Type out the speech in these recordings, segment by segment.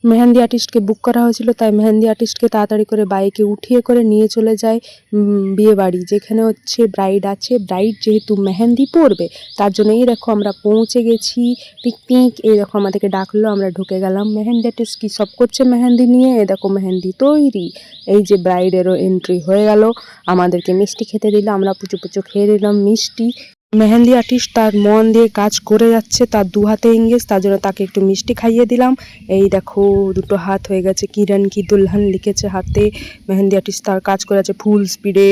মেহেন্দি আর্টিস্টকে বুক করা হয়েছিল, তাই মেহেন্দি আর্টিস্টকে তাড়াতাড়ি করে বাইকে উঠিয়ে করে নিয়ে চলে যায় বিয়ে বাড়ি, যেখানে হচ্ছে ব্রাইড আছে। ব্রাইড যেহেতু মেহেন্দি পরবে, তার জন্য এই দেখো আমরা পৌঁছে গেছি। পিকনিক, এই দেখো আমাদেরকে ডাকলো, আমরা ঢুকে গেলাম। মেহেন্দি আর্টিস্ট কি সব করছে মেহেন্দি নিয়ে, এ দেখো মেহেন্দি তৈরি। এই যে ব্রাইডেরও এন্ট্রি হয়ে গেল, আমাদেরকে মিষ্টি খেতে দিল, আমরা পুচু পুচু খেয়ে নিলাম মিষ্টি। মেহেন্দি আর্টিস্ট তার মন দিয়ে কাজ করে যাচ্ছে, তার দু হাতে এঙ্গেজ, তার জন্য তাকে একটু মিষ্টি খাইয়ে দিলাম। এই দেখো দুটো হাত হয়ে গেছে, কিরণ কি দুলহন লিখেছে হাতে। মেহেন্দি আর্টিস্ট তার কাজ করে আছে ফুল স্পিডে,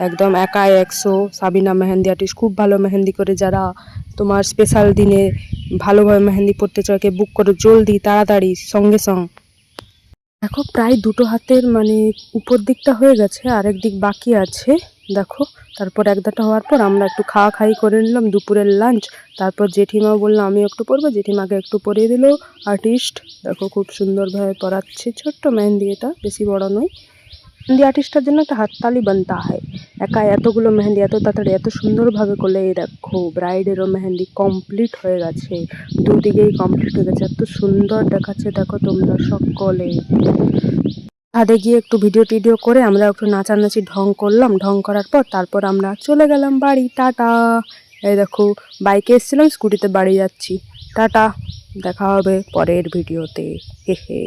একদম একাই 100। সাবিনা মেহেন্দি আর্টিস্ট খুব ভালো মেহেন্দি করে। যারা তোমার স্পেশাল দিনে ভালোভাবে মেহেন্দি পড়তে চায়, বুক করো জলদি তাড়াতাড়ি সঙ্গে সঙ্গ। দেখো প্রায় দুটো হাতের মানে উপর দিকটা হয়ে গেছে, আরেক দিক বাকি আছে দেখো। তারপর একদাটা হওয়ার পর আমরা একটু খাওয়া খাই করে নিলাম দুপুরের লাঞ্চ। তারপর জেঠিমা বললো আমি একটু পরবো, জেঠিমাকে একটু পরিয়ে দিল আর্টিস্ট। দেখো খুব সুন্দরভাবে পরাচ্ছে, ছোট্ট মেহেন্দি, এটা বেশি বড় নয়। মেহেন্দি আর্টিস্টের জন্য একটা হাততালি বানতা হয়, একা এতগুলো মেহেন্দি এত তাড়াতাড়ি এত সুন্দরভাবে করলে। এই দেখো ব্রাইডেরও মেহেন্দি কমপ্লিট হয়ে গেছে, দুদিকেই কমপ্লিট হয়ে গেছে, এত সুন্দর দেখাচ্ছে দেখো তোমরা সকলে। ছাদে গিয়ে একটু ভিডিও টিডিও করে আমরা একটু নাচানাচি ঢং করলাম, ঢং করার পর তারপর আমরা চলে গেলাম বাড়ি। টাটা। এই দেখো বাইকে এসেছিলাম, স্কুটিতে বাড়ি যাচ্ছি। টাটা, দেখা হবে পরের ভিডিওতে। হে হে।